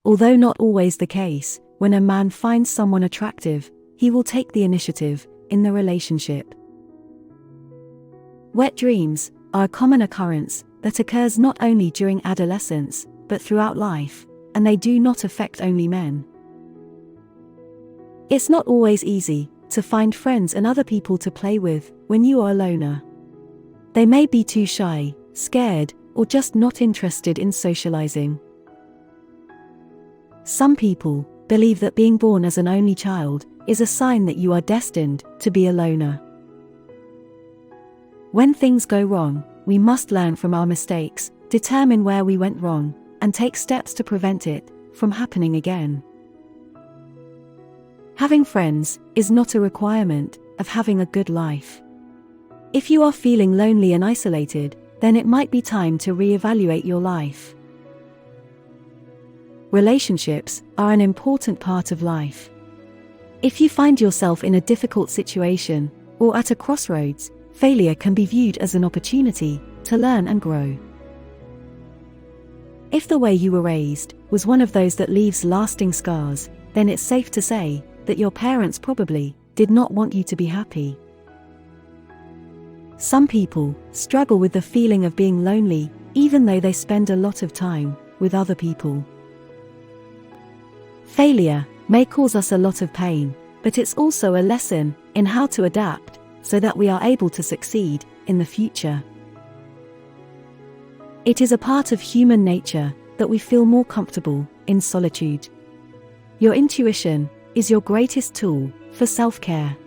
Although not always the case, when a man finds someone attractive, he will take the initiative in the relationship. Wet dreams are a common occurrence that occurs not only during adolescence, but throughout life, and they do not affect only men. It's not always easy to find friends and other people to play with when you are a loner. They may be too shy, scared, or just not interested in socializing. Some people believe that being born as an only child is a sign that you are destined to be a loner. When things go wrong, we must learn from our mistakes, determine where we went wrong, and take steps to prevent it from happening again. Having friends is not a requirement of having a good life. If you are feeling lonely and isolated, then it might be time to reevaluate your life. Relationships are an important part of life. If you find yourself in a difficult situation, or at a crossroads, failure can be viewed as an opportunity to learn and grow. If the way you were raised was one of those that leaves lasting scars, then it's safe to say that your parents probably did not want you to be happy. Some people struggle with the feeling of being lonely, even though they spend a lot of time with other people. Failure may cause us a lot of pain, but it's also a lesson in how to adapt so that we are able to succeed in the future. It is a part of human nature that we feel more comfortable in solitude. Your intuition is your greatest tool for self-care.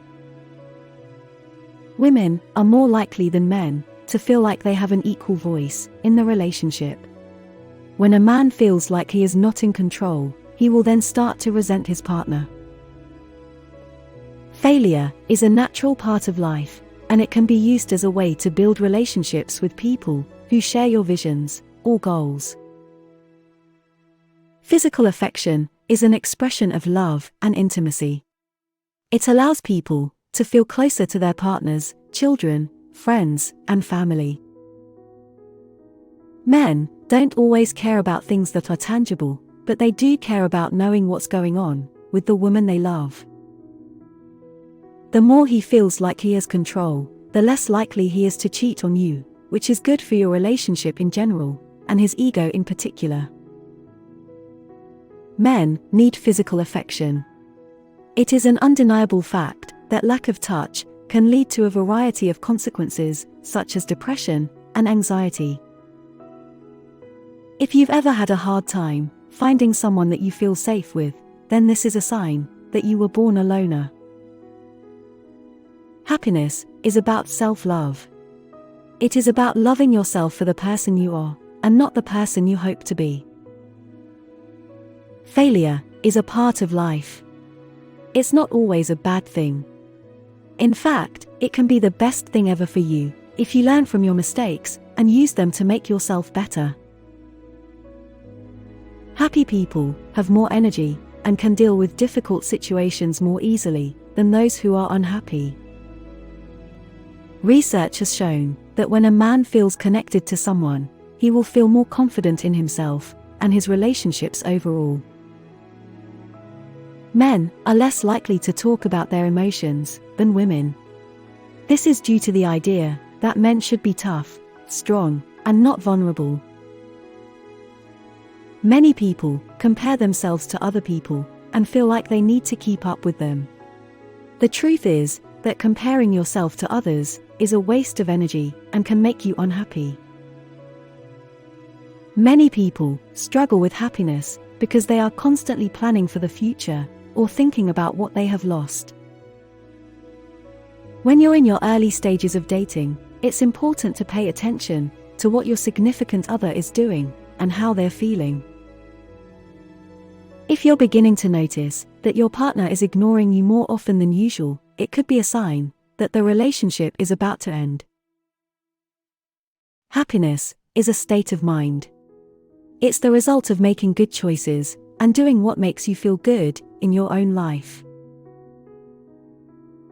Women are more likely than men to feel like they have an equal voice in the relationship. When a man feels like he is not in control, he will then start to resent his partner. Failure is a natural part of life, and it can be used as a way to build relationships with people who share your visions or goals. Physical affection is an expression of love and intimacy. It allows people to feel closer to their partners, children, friends, and family. Men don't always care about things that are tangible, but they do care about knowing what's going on with the woman they love. The more he feels like he has control, the less likely he is to cheat on you, which is good for your relationship in general, and his ego in particular. Men need physical affection. It is an undeniable fact that lack of touch can lead to a variety of consequences, such as depression and anxiety. If you've ever had a hard time finding someone that you feel safe with, then this is a sign that you were born a loner. Happiness is about self-love. It is about loving yourself for the person you are, and not the person you hope to be. Failure is a part of life. It's not always a bad thing. In fact, it can be the best thing ever for you, if you learn from your mistakes and use them to make yourself better. Happy people have more energy and can deal with difficult situations more easily than those who are unhappy. Research has shown that when a man feels connected to someone, he will feel more confident in himself and his relationships overall. Men are less likely to talk about their emotions than women. This is due to the idea that men should be tough, strong, and not vulnerable. Many people compare themselves to other people and feel like they need to keep up with them. The truth is that comparing yourself to others is a waste of energy and can make you unhappy. Many people struggle with happiness because they are constantly planning for the future or thinking about what they have lost. When you're in your early stages of dating, it's important to pay attention to what your significant other is doing and how they're feeling. If you're beginning to notice that your partner is ignoring you more often than usual, it could be a sign that the relationship is about to end. Happiness is a state of mind. It's the result of making good choices and doing what makes you feel good in your own life.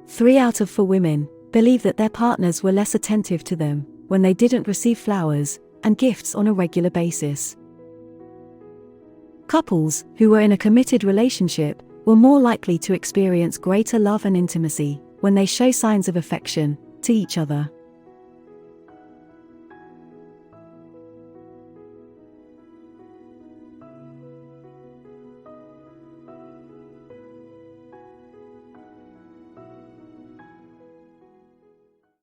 3 out of 4 women believe that their partners were less attentive to them when they didn't receive flowers and gifts on a regular basis. Couples who were in a committed relationship were more likely to experience greater love and intimacy when they show signs of affection to each other.